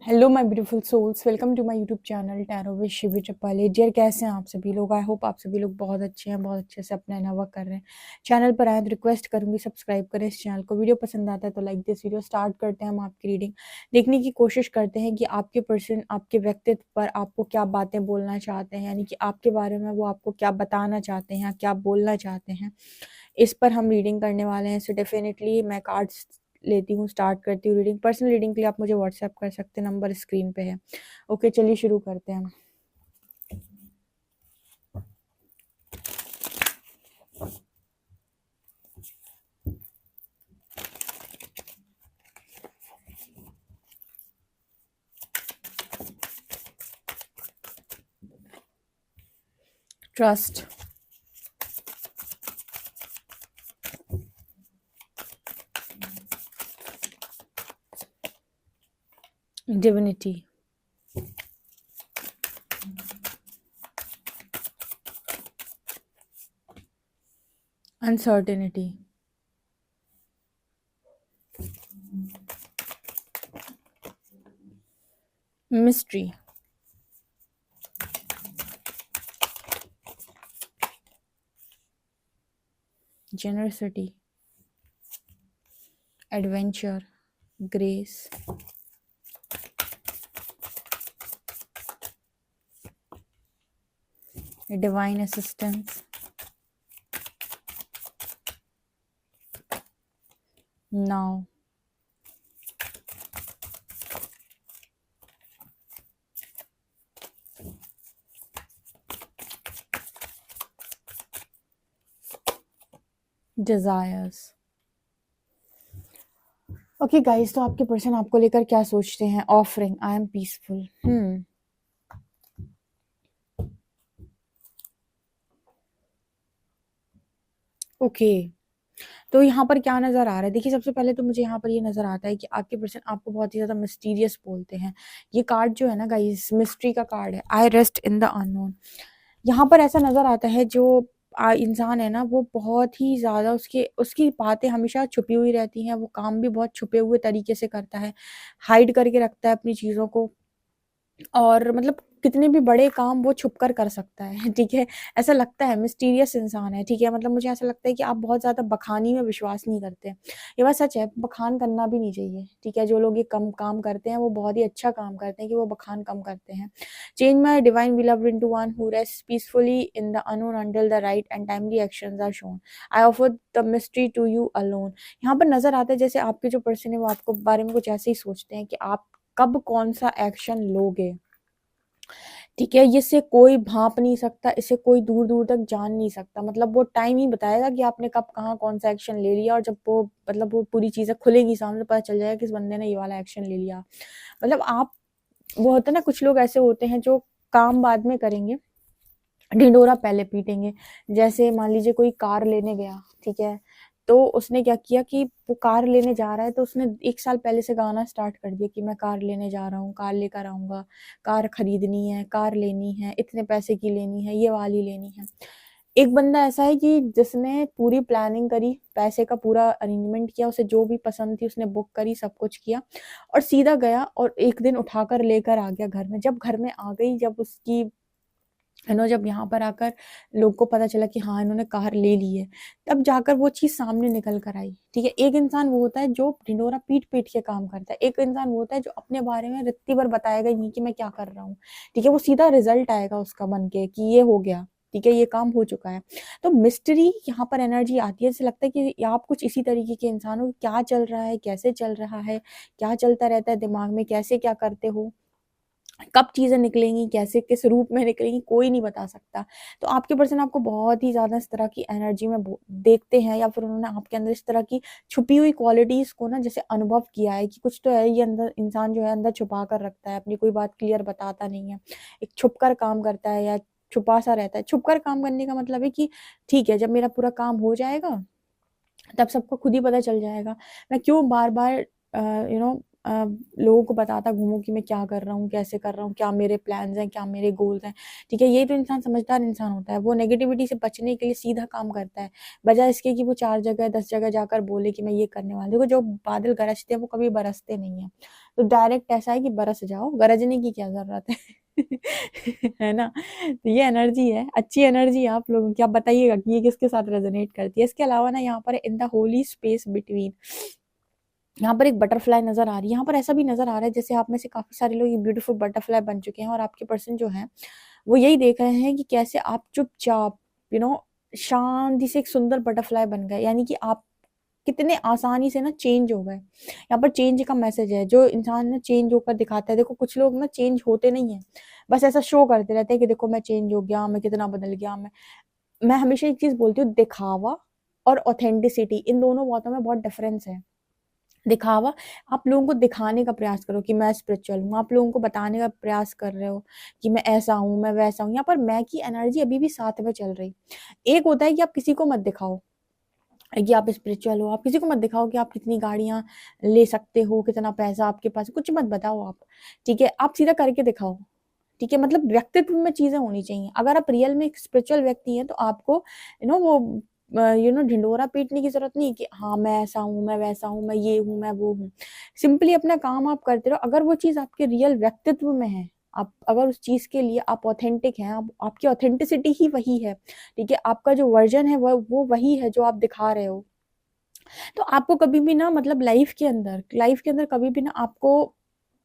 Hello my beautiful souls, welcome to my YouTube channel tarot with Shivi Chappale. Dear, कैसे हैं आप सभी लोग? आई होप आप सभी लोग बहुत अच्छे हैं, बहुत अच्छे से अपना वर्क कर रहे हैं। चैनल पर आए तो रिक्वेस्ट करूंगी सब्सक्राइब करें इस चैनल को। वीडियो पसंद आता है तो लाइक दिस वीडियो। स्टार्ट करते हैं हम आपकी रीडिंग। देखने की कोशिश करते हैं कि आपके पर्सन आपके व्यक्तित्व पर आपको क्या बातें बोलना चाहते हैं, यानी कि आपके बारे में वो आपको क्या बताना चाहते हैं, क्या बोलना चाहते हैं, इस पर हम रीडिंग करने वाले हैं। सो डेफिनेटली मैं कार्ड्स लेती हूँ, स्टार्ट करती हूँ रीडिंग। पर्सनल रीडिंग के लिए आप मुझे व्हाट्सएप कर सकते हैं, नंबर स्क्रीन पे है। ओके, चलिए शुरू करते हैं। Trust, divinity, uncertainty, mystery, generosity, adventure, grace, divine assistance, now, desires. Okay guys, तो आपके पर्सन आपको लेकर क्या सोचते हैं? Offering, I am peaceful. Okay, तो यहाँ पर क्या नज़र आ रहा है? देखिए, सबसे पहले तो मुझे यहाँ पर ये नज़र आता है कि आपके पर्सन आपको बहुत ही ज़्यादा मिस्टीरियस बोलते हैं। ये कार्ड जो है ना गाइस, मिस्ट्री का कार्ड है। आई रेस्ट इन द अननोन। यहाँ पर ऐसा नज़र आता है जो इंसान है ना, वो बहुत ही ज़्यादा उसकी उसकी बातें हमेशा छुपी हुई रहती हैं। वो काम भी बहुत छुपे हुए तरीके से करता है, हाइड करके रखता है अपनी चीज़ों को। और मतलब कितने भी बड़े काम वो छुप कर सकता है, ठीक है? ऐसा लगता है मिस्टीरियस इंसान है, ठीक है? मतलब मुझे ऐसा लगता है कि आप बहुत ज़्यादा बखानी में विश्वास नहीं करते। ये बात सच है, बखान करना भी नहीं चाहिए, ठीक है? जो लोग ये कम काम करते हैं वो बहुत ही अच्छा काम करते हैं कि वो बखान कम करते हैं। Change my divine beloved into one who rests peacefully in the unknown until the right and timely actions are shown. I offer the mystery to you alone. यहाँ पर नज़र आता है जैसे आपके जो पर्सन है वो आपको बारे में कुछ ऐसे ही सोचते हैं कि आप कब कौन-सा एक्शन लोगे। ठीक है, इससे कोई भांप नहीं सकता, इसे कोई दूर-दूर तक जान नहीं सकता। मतलब वो टाइम ही बताएगा कि आपने कब, कहाँ, कौन-सा एक्शन ले लिया। और जब वो मतलब वो पूरी चीज़ें खुलेंगी सामने, पता चल जाएगा कि इस बंदे ने ये वाला एक्शन ले लिया। मतलब आप, वो होता है ना, कुछ लोग ऐसे होते हैं जो काम बाद में करेंगे, ढिंढोरा पहले पीटेंगे। जैसे मान लीजिए कोई कार लेने गया, ठीक है? तो उसने क्या किया कि वो कार लेने जा रहा है तो उसने 1 साल पहले से गाना स्टार्ट कर दिया कि मैं कार लेने जा रहा हूँ, कार लेकर आऊँगा, कार खरीदनी है, कार लेनी है, इतने पैसे की लेनी है, ये वाली लेनी है। एक बंदा ऐसा है कि जिसने पूरी प्लानिंग करी, पैसे का पूरा अरेंजमेंट किया, उसे जो भी पसंद थी उसने बुक करी, सब कुछ किया और सीधा गया और एक दिन उठाकर लेकर आ गया घर में। जब घर में आ गई, जब उसकी जब यहाँ पर आकर लोग को पता चला कि हाँ, इन्होंने कार ले ली है, तब जाकर वो चीज़ सामने निकल कर आई, ठीक है? एक इंसान वो होता है जो ढिंढोरा पीट-पीट के काम करता है, एक इंसान वो होता है जो अपने बारे में रत्ती भर बताएगा ही नहीं कि मैं क्या कर रहा हूँ, ठीक है? वो सीधा रिज़ल्ट आएगा उसका बन के कि ये हो गया, ठीक है? ये काम हो चुका है। तो मिस्ट्री यहाँ पर एनर्जी आती है, ऐसा लगता है कि आप कुछ इसी तरीके के इंसान हो। क्या चल रहा है, कैसे चल रहा है, क्या चलता रहता है दिमाग में, कैसे क्या करते हो? कब चीज़ें निकलेंगी, कैसे किस रूप में निकलेंगी, कोई नहीं बता सकता। तो आपके पर्सन आपको बहुत ही ज़्यादा इस तरह की एनर्जी में बो देखते हैं, या फिर उन्होंने आपके अंदर इस तरह की छुपी हुई क्वालिटीज़ को ना जैसे अनुभव किया है कि कुछ तो है, ये अंदर इंसान जो है अंदर छुपा कर रखता है, अपनी कोई बात क्लियर बताता नहीं है। एक छुप कर काम करता है या छुपा-सा रहता है। छुप कर काम करने का मतलब है कि ठीक है, जब मेरा पूरा काम हो जाएगा तब सबको खुद ही पता चल जाएगा। मैं क्यों बार-बार अ, यू नो अ, लोगों को बताता घूमूँ कि मैं क्या कर रहा हूँ, कैसे कर रहा हूँ, क्या मेरे प्लान्स हैं, क्या मेरे गोल्स हैं, ठीक है? यही तो इंसान समझदार इंसान होता है। वो नेगेटिविटी से बचने के लिए सीधा काम करता है, बजाए इसके कि वो 4 जगह 10 जगह जाकर बोले कि मैं ये करने वाला हूँ। देखो, जो बादल गरजते हैं वो कभी बरसते नहीं हैं। तो डायरेक्ट ऐसा है कि बरस जाओ, गरजने की क्या ज़रूरत है। है ना? तो ये एनर्जी है, अच्छी एनर्जी है आप लोगों की। आप बताइएगा कि ये किसके साथ रेज़ोनेट करती है? इसके अलावा ना यहाँ पर in the Holi space between, यहाँ पर एक बटरफ्लाई नज़र आ रही है। यहाँ पर ऐसा भी नज़र आ रहा है जैसे आप में से काफ़ी सारे लोग ये ब्यूटीफुल बटरफ्लाई बन चुके हैं और आपके पर्सन जो हैं, वो यही देख रहे हैं कि कैसे आप चुपचाप शांति से एक सुंदर बटरफ्लाई बन गए। यानी कि आप कितने आसानी से ना चेंज हो गए। यहाँ पर चेंज का मैसेज है, जो इंसान ना चेंज होकर दिखाता है। देखो कुछ लोग ना चेंज होते नहीं हैं, बस ऐसा शो करते रहते हैं कि देखो मैं चेंज हो गया, मैं कितना बदल गया। मैं हमेशा एक चीज़ बोलती हूँ, दिखावा और ऑथेंटिसिटी, इन दोनों बातों में बहुत डिफरेंस है। दिखावा, आप लोगों को दिखाने का प्रयास करो कि मैं स्पिरिचुअल हूँ, आप लोगों को बताने का प्रयास कर रहे हो कि मैं ऐसा हूँ, मैं वैसा हूँ। यहाँ पर मैं की एनर्जी अभी भी साथ में चल रही। एक होता है कि आप किसी को मत दिखाओ कि आप स्पिरिचुअल हो, आप किसी को मत दिखाओ कि आप कितनी गाड़ियाँ ले सकते हो, कितना पैसा आपके पास है, कुछ मत बताओ आप, ठीक है? आप सीधा करके दिखाओ, ठीक है? मतलब व्यक्तित्व में चीज़ें होनी चाहिए। अगर आप रियल में एक स्पिरिचुअल व्यक्ति हैं, तो आपको वो ढिंढोरा पीटने की ज़रूरत नहीं है कि हाँ, मैं ऐसा हूँ, मैं वैसा हूँ, मैं ये हूँ, मैं वो हूँ। सिंपली अपना काम आप करते रहो। अगर वो चीज़ आपके रियल व्यक्तित्व में है, आप अगर उस चीज़ के लिए आप ऑथेंटिक हैं, आपकी ऑथेंटिसिटी ही वही है, ठीक है? आपका जो वर्ज़न है वो वही है जो आप दिखा रहे हो। तो आपको कभी भी ना, मतलब लाइफ के अंदर कभी भी ना आपको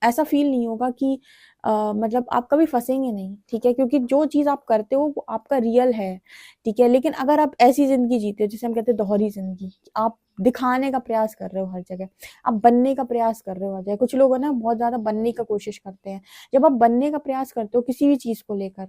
ऐसा फील नहीं होगा कि मतलब आप कभी फंसेंगे नहीं, ठीक है? क्योंकि जो चीज़ आप करते हो वो आपका रियल है, ठीक है? लेकिन अगर आप ऐसी ज़िंदगी जीते हो जिसे हम कहते हैं दोहरी ज़िंदगी, आप दिखाने का प्रयास कर रहे हो हर जगह, आप बनने का प्रयास कर रहे हो हर जगह। कुछ लोग है ना बहुत ज़्यादा बनने का कोशिश करते हैं। जब आप बनने का प्रयास करते हो किसी भी चीज़ को लेकर,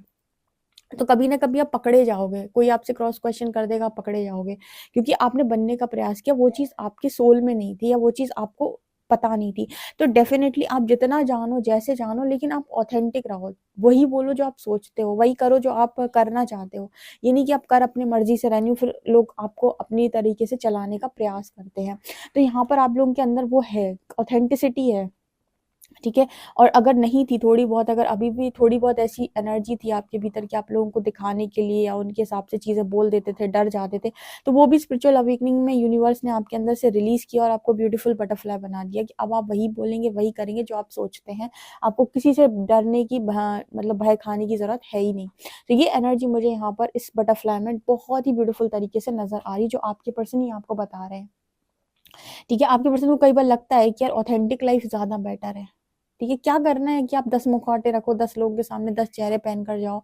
तो कभी ना कभी आप पकड़े जाओगे, कोई आपसे क्रॉस क्वेश्चन कर देगा, आप पकड़े जाओगे, क्योंकि आपने बनने का प्रयास किया, वो चीज़ आपके सोल में नहीं थी या वो चीज़ आपको पता नहीं थी। तो डेफ़िनेटली आप जितना जानो, जैसे जानो, लेकिन आप ऑथेंटिक रहो। वही बोलो जो आप सोचते हो, वही करो जो आप करना चाहते हो। ये नहीं कि आप कर अपनी मर्ज़ी से रहे हो, फिर लोग आपको अपनी तरीके से चलाने का प्रयास करते हैं। तो यहाँ पर आप लोगों के अंदर वो है, ऑथेंटिसिटी है। ठीक है? और अगर नहीं थी थोड़ी बहुत, अगर अभी भी थोड़ी बहुत ऐसी एनर्जी थी आपके भीतर कि आप लोगों को दिखाने के लिए या उनके हिसाब से चीज़ें बोल देते थे, डर जाते थे, तो वो भी स्पिरिचुअल अवेकनिंग में यूनिवर्स ने आपके अंदर से रिलीज़ किया और आपको ब्यूटीफुल बटरफ्लाई बना दिया कि अब आप वही बोलेंगे, वही करेंगे जो आप सोचते हैं। आपको किसी से डरने की मतलब भय खाने की ज़रूरत है ही नहीं। तो ये एनर्जी मुझे यहाँ पर इस बटरफ्लाई में बहुत ही ब्यूटीफुल तरीके से नज़र आ रही है, जो आपके पर्सन ही आपको बता रहे हैं। ठीक है? आपके पर्सन को कई बार लगता है कि यार ऑथेंटिक लाइफ़ ज़्यादा बेटर है। ठीक है? क्या करना है कि आप 10 मुखौटे रखो, 10 लोगों के सामने 10 चेहरे पहन कर जाओ,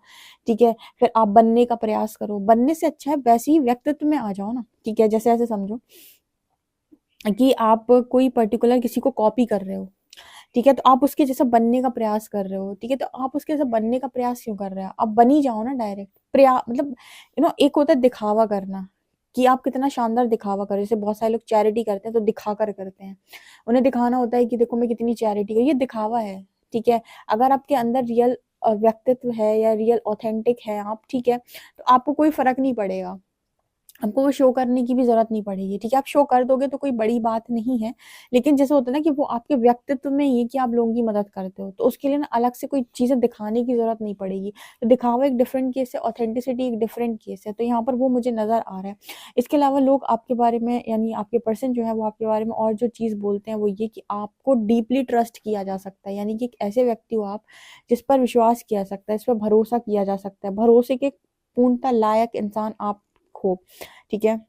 ठीक है? फिर आप बनने का प्रयास करो। बनने से अच्छा है वैसे ही व्यक्तित्व में आ जाओ ना, ठीक है? जैसे ऐसे समझो कि आप कोई पर्टिकुलर किसी को कॉपी कर रहे हो, ठीक है? तो आप उसके जैसा बनने का प्रयास कर रहे हो, ठीक है? तो आप उसके जैसा बनने का प्रयास क्यों कर रहे हो? आप बन ही जाओ ना डायरेक्ट। मतलब एक होता है दिखावा करना, कि आप कितना शानदार दिखावा कर रहे हो। जैसे बहुत सारे लोग चैरिटी करते हैं तो दिखाकर करते हैं। उन्हें दिखाना होता है कि देखो मैं कितनी चैरिटी ये दिखावा है, ठीक है? अगर आपके अंदर रियल व्यक्तित्व है या रियल ऑथेंटिक है आप, ठीक है? तो आपको कोई फ़र्क नहीं पड़ेगा। आपको वो शो करने की भी ज़रूरत नहीं पड़ेगी, ठीक है? आप शो कर दोगे तो कोई बड़ी बात नहीं है, लेकिन जैसे होता है ना कि वो आपके व्यक्तित्व में ही है कि आप लोगों की मदद करते हो, तो उसके लिए ना अलग से कोई चीज़ें दिखाने की ज़रूरत नहीं पड़ेगी। तो दिखावा एक डिफरेंट केस है, ऑथेंटिसिटी एक डिफरेंट केस है, तो यहाँ पर वो मुझे नज़र आ रहा है। इसके अलावा लोग आपके बारे में, यानी आपके पर्सन जो है वो आपके बारे में और जो चीज़ बोलते हैं वो ये कि आपको डीपली ट्रस्ट किया जा सकता है, यानी कि एक ऐसे व्यक्ति हो आप जिस पर विश्वास किया जा सकता है, इस पर भरोसा किया जा सकता है, भरोसे के पूर्णतः लायक इंसान आप हो। ठीक है?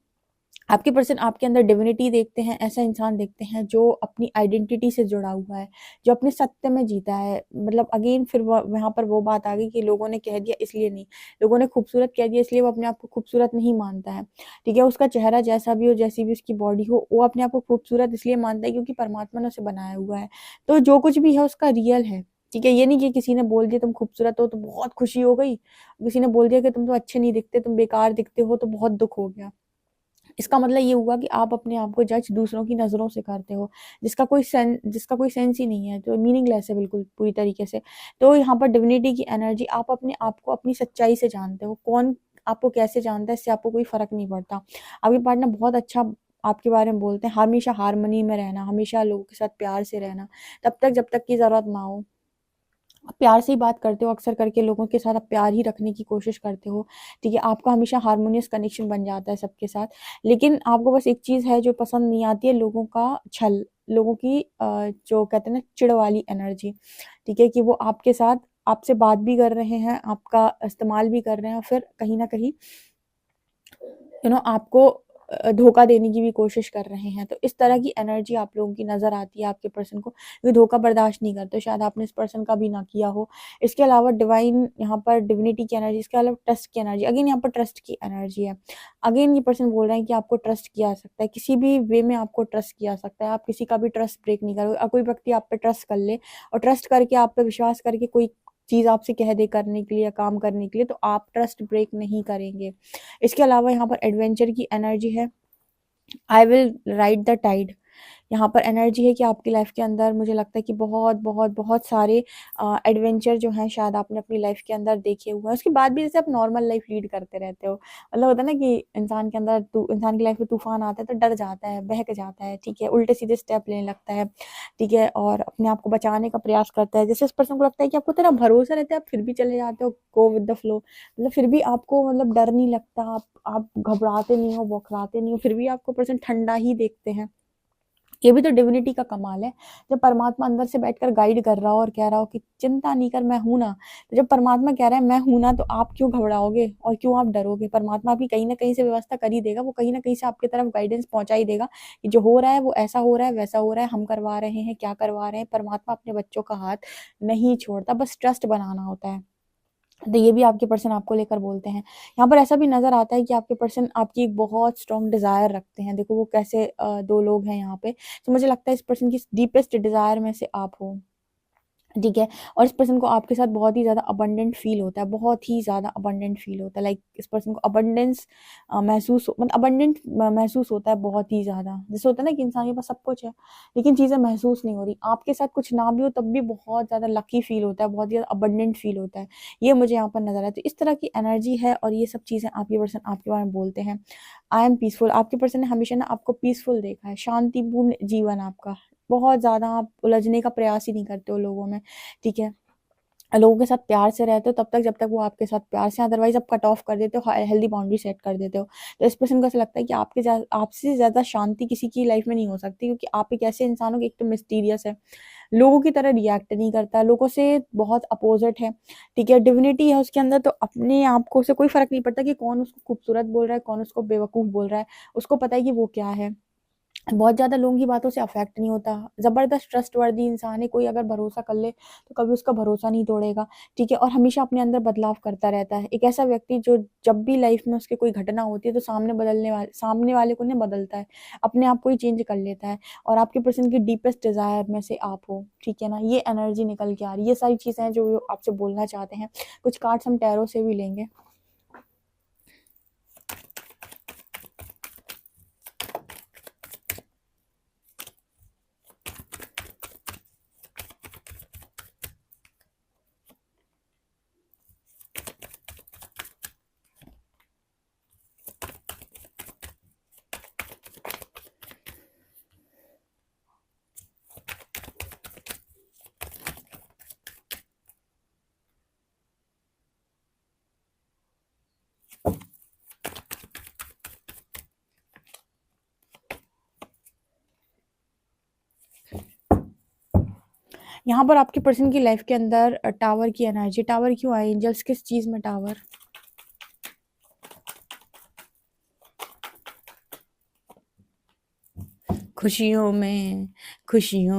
आपके पर्सन आपके अंदर डिविनिटी देखते हैं, ऐसा इंसान देखते हैं जो अपनी आइडेंटिटी से जुड़ा हुआ है, जो अपने सत्य में जीता है। मतलब अगेन फिर वहाँ पर वो बात आ गई कि लोगों ने कह दिया इसलिए नहीं, लोगों ने खूबसूरत कह दिया इसलिए वो अपने आप को खूबसूरत नहीं मानता है, ठीक है? उसका चेहरा जैसा भी हो, जैसी भी उसकी बॉडी हो, वो अपने आप को खूबसूरत इसलिए मानता है क्योंकि परमात्मा ने उसे बनाया हुआ है। तो जो कुछ भी है उसका रियल है, ठीक है? ये नहीं कि किसी ने बोल दिया तुम खूबसूरत हो तो बहुत खुशी हो गई, किसी ने बोल दिया कि तुम तो अच्छे नहीं दिखते, तुम बेकार दिखते हो तो बहुत दुःख हो गया। इसका मतलब ये हुआ कि आप अपने आप को जज दूसरों की नज़रों से करते हो, जिसका कोई सेंस ही नहीं है, तो मीनिंगलेस है बिल्कुल पूरी तरीके से। तो यहाँ पर डिविनिटी की एनर्जी, आप अपने आप को अपनी सच्चाई से जानते हो, कौन आपको कैसे जानता है इससे आपको कोई फ़र्क नहीं पड़ता। आपके पार्टनर बहुत अच्छा आपके बारे में बोलते हैं, हमेशा हार्मनी में रहना, हमेशा लोगों के साथ प्यार से रहना, तब तक जब तक की ज़रूरत ना हो। आप प्यार से ही बात करते हो, अक्सर करके लोगों के साथ आप प्यार ही रखने की कोशिश करते हो, ठीक है? आपका हमेशा हार्मोनियस कनेक्शन बन जाता है सबके साथ। लेकिन आपको बस एक चीज़ है जो पसंद नहीं आती है, लोगों का छल, लोगों की जो कहते हैं ना चिढ़ वाली एनर्जी, ठीक है? कि वो आपके साथ आपसे बात भी कर रहे हैं, आपका इस्तेमाल भी कर रहे हैं और फिर कहीं न कहीं आपको धोखा देने की भी कोशिश कर रहे हैं। तो इस तरह की एनर्जी आप लोगों की नज़र आती है आपके पर्सन को, ये धोखा बर्दाश्त नहीं करते, शायद आपने इस पर्सन का भी ना किया हो। इसके अलावा डिवाइन यहाँ पर डिविनिटी की एनर्जी, इसके अलावा ट्रस्ट की एनर्जी, अगेन यहाँ पर ट्रस्ट की एनर्जी है। अगेन ये पर्सन बोल रहे हैं कि आपको ट्रस्ट किया जा सकता है, किसी भी वे में आपको ट्रस्ट किया जा सकता है, आप किसी का भी ट्रस्ट ब्रेक नहीं करोगे। कोई व्यक्ति आप पे ट्रस्ट कर ले और ट्रस्ट करके आप पे विश्वास करके कोई चीज़ आपसे कह दे करने के लिए या काम करने के लिए, तो आप ट्रस्ट ब्रेक नहीं करेंगे। इसके अलावा यहाँ पर एडवेंचर की एनर्जी है, I will ride the tide. यहाँ पर एनर्जी है कि आपकी लाइफ के अंदर मुझे लगता है कि बहुत बहुत बहुत सारे एडवेंचर जो हैं शायद आपने अपनी लाइफ के अंदर देखे हुए हैं। उसके बाद भी जैसे आप नॉर्मल लाइफ लीड करते रहते हो, मतलब होता है ना कि इंसान के अंदर इंसान की लाइफ में तूफान आता है तो डर जाता है, बहक जाता है, ठीक है, उल्टे सीधे स्टेप लेने लगता है, ठीक है, और अपने आप को बचाने का प्रयास करता है। जैसे इस पर्सन को लगता है कि आपको तेरा भरोसा रहता है, आप फिर भी चले जाते हो, गो विद द फ्लो, मतलब फिर भी आपको मतलब डर नहीं लगता, आप घबराते नहीं हो, बौखलाते नहीं हो, फिर भी आपको पर्सन ठंडा ही देखते हैं। ये भी तो डिविनिटी का कमाल है। जब परमात्मा अंदर से बैठकर गाइड कर रहा हो और कह रहा हो कि चिंता नहीं कर, मैं हूं ना, तो जब परमात्मा कह रहा है मैं हूं ना, तो आप क्यों घबराओगे और क्यों आप डरोगे? परमात्मा भी कहीं ना कहीं से व्यवस्था कर ही देगा, वो कहीं ना कहीं से आपकी तरफ गाइडेंस पहुंचा ही देगा कि जो हो रहा है वो ऐसा हो रहा है, वैसा हो रहा है, हम करवा रहे हैं, क्या करवा रहे हैं। परमात्मा अपने बच्चों का हाथ नहीं छोड़ता, बस ट्रस्ट बनाना होता है। तो ये भी आपके पर्सन आपको लेकर बोलते हैं। यहाँ पर ऐसा भी नज़र आता है कि आपके पर्सन आपकी एक बहुत स्ट्रॉन्ग डिज़ायर रखते हैं। देखो वो कैसे 2 लोग हैं यहाँ पे। तो मुझे लगता है इस पर्सन की डीपेस्ट डिज़ायर में से आप हो। ठीक है, और इस पर्सन को आपके साथ बहुत ही ज़्यादा अबंडेंट फील होता है, बहुत ही ज़्यादा अबंडेंट फील होता है। लाइक इस पर्सन को अबंडेंस महसूस मतलब अबंडेंट महसूस होता है बहुत ही ज़्यादा। जैसे होता है ना कि इंसान के पास सब कुछ है लेकिन चीज़ें महसूस नहीं हो रही, आपके साथ कुछ ना भी हो तब भी बहुत ज़्यादा लकी फील होता है, बहुत ज़्यादा अबंडेंट फील होता है। ये मुझे यहाँ पर नजर आया। तो इस तरह की एनर्जी है और ये सब चीज़ें आपके पर्सन आपके बारे में बोलते हैं। आई एम पीसफुल, आपके पर्सन ने हमेशा ना आपको पीसफुल देखा है, शांतिपूर्ण जीवन आपका, बहुत ज़्यादा आप उलझने का प्रयास ही नहीं करते हो लोगों में, ठीक है। लोगों के साथ प्यार से रहते हो तब तक जब तक वो आपके साथ प्यार से, अदरवाइज आप कट ऑफ कर देते हो, हेल्दी बाउंड्री सेट कर देते हो। तो इस पर्सन को ऐसा लगता है कि आपसे ज़्यादा शांति किसी की लाइफ में नहीं हो सकती, क्योंकि आप एक ऐसे इंसान हो कि एक तो मिस्टीरियस है, लोगों की तरह रिएक्ट नहीं करता, लोगों से बहुत अपोजिट है, ठीक है, डिविनिटी है उसके अंदर। तो अपने आप को से कोई फर्क नहीं पड़ता कि कौन उसको खूबसूरत बोल रहा है, कौन उसको बेवकूफ़ बोल रहा है, उसको पता है कि वो क्या है। बहुत ज़्यादा लोगों की बातों से अफेक्ट नहीं होता, ज़बरदस्त ट्रस्टवर्दी इंसान है, कोई अगर भरोसा कर ले तो कभी उसका भरोसा नहीं तोड़ेगा, ठीक है, और हमेशा अपने अंदर बदलाव करता रहता है। एक ऐसा व्यक्ति जो जब भी लाइफ में उसके कोई घटना होती है तो सामने वाले को नहीं बदलता है, अपने आप को ही चेंज कर लेता है, और आपके पर्सन की डीपेस्ट डिज़ायर में से आप हो, ठीक है ना, ये एनर्जी निकल के आ रही है। ये सारी चीज़ें हैं जो वो आपसे बोलना चाहते हैं। कुछ कार्ड्स हम टैरो से भी लेंगे। यहाँ पर आपके पर्सन की लाइफ के अंदर टावर की एनर्जी, टावर क्यों आई एंजल्स, किस चीज़ में टावर? खुशियों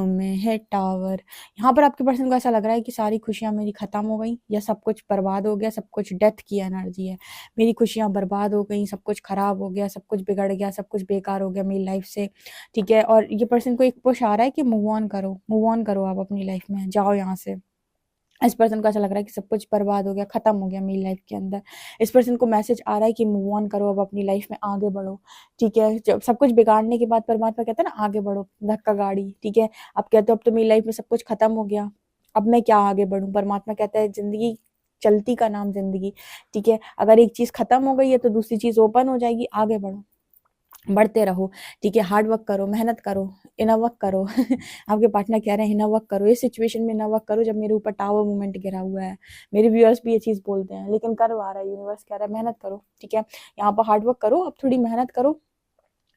में है टावर। यहाँ पर आपके पर्सन को ऐसा लग रहा है कि सारी खुशियाँ मेरी ख़त्म हो गई, या सब कुछ बर्बाद हो गया, सब कुछ डेथ की एनर्जी है। मेरी खुशियाँ बर्बाद हो गई, सब कुछ ख़राब हो गया, सब कुछ बिगड़ गया, सब कुछ बेकार हो गया मेरी लाइफ से, ठीक है। और ये पर्सन को एक पुश आ रहा है कि मूव ऑन करो आप अपनी लाइफ में, जाओ यहाँ से। इस पर्सन को ऐसा लग रहा है कि सब कुछ बर्बाद हो गया, खत्म हो गया मेरी लाइफ के अंदर। इस पर्सन को मैसेज आ रहा है कि मूव ऑन करो, अब अपनी लाइफ में आगे बढ़ो, ठीक है। जब सब कुछ बिगाड़ने के बाद परमात्मा कहता है ना आगे बढ़ो, धक्का गाड़ी, ठीक है। आप कहते हो अब तो मेरी लाइफ में सब कुछ खत्म हो गया, अब मैं क्या आगे बढ़ूं? परमात्मा कहता है जिंदगी चलती का नाम जिंदगी, ठीक है। अगर एक चीज खत्म हो गई है तो दूसरी चीज ओपन हो जाएगी, आगे बढ़ो। बढ़ते रहो, ठीक है, हार्ड वर्क करो, मेहनत करो, इनर वर्क करो। आपके पार्टनर कह रहे हैं इनर वर्क करो, इस सिचुएशन में इनर वर्क करो जब मेरे ऊपर टावर मूवमेंट गिरा हुआ है। मेरे व्यूअर्स भी ये चीज़ बोलते हैं, लेकिन करवा रहा है यूनिवर्स, कह रहा है मेहनत करो, ठीक है, यहाँ पर हार्ड वर्क करो, अब थोड़ी मेहनत करो,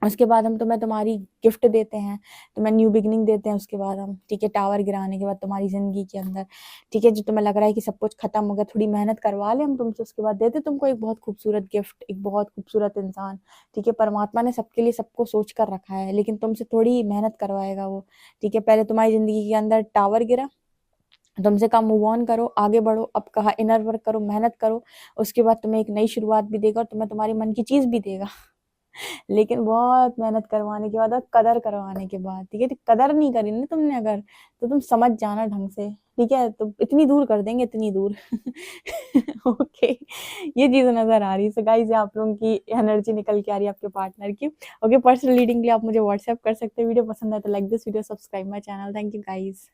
उसके बाद हम तुम्हें तुम्हारी गिफ्ट देते हैं, तुम्हें न्यू बिगनिंग देते हैं उसके बाद हम, ठीक है, टावर गिराने के बाद तुम्हारी ज़िंदगी के अंदर, ठीक है, जो तुम्हें लग रहा है कि सब कुछ खत्म हो गया, थोड़ी मेहनत करवा ले हम तुमसे, उसके बाद देते तुमको एक बहुत खूबसूरत गिफ्ट, एक बहुत खूबसूरत इंसान, ठीक है। परमात्मा ने सबके लिए सबको सोच कर रखा है, लेकिन तुमसे थोड़ी मेहनत करवाएगा वो, ठीक है। पहले तुम्हारी ज़िंदगी के अंदर टावर गिरा, तुमसे कहा मूव ऑन करो, आगे बढ़ो, अब कहा इनर वर्क करो, मेहनत करो, उसके बाद तुम्हें एक नई शुरुआत भी देगा और तुम्हें तुम्हारी मन की चीज़ भी देगा। लेकिन बहुत मेहनत करवाने के बाद और कदर करवाने के बाद, ठीक है, तो कदर नहीं करी ना तुमने अगर, तो तुम समझ जाना ढंग से, ठीक है, तो इतनी दूर कर देंगे, इतनी दूर। ओके, ये चीज़ नज़र आ रही है। सो गाइस, आप लोगों की एनर्जी निकल के आ रही है आपके पार्टनर की। ओके, पर्सनल रीडिंग के लिए आप मुझे व्हाट्सएप कर सकते हैं। वीडियो पसंद आए तो like this video, subscribe my channel. Thank you guys.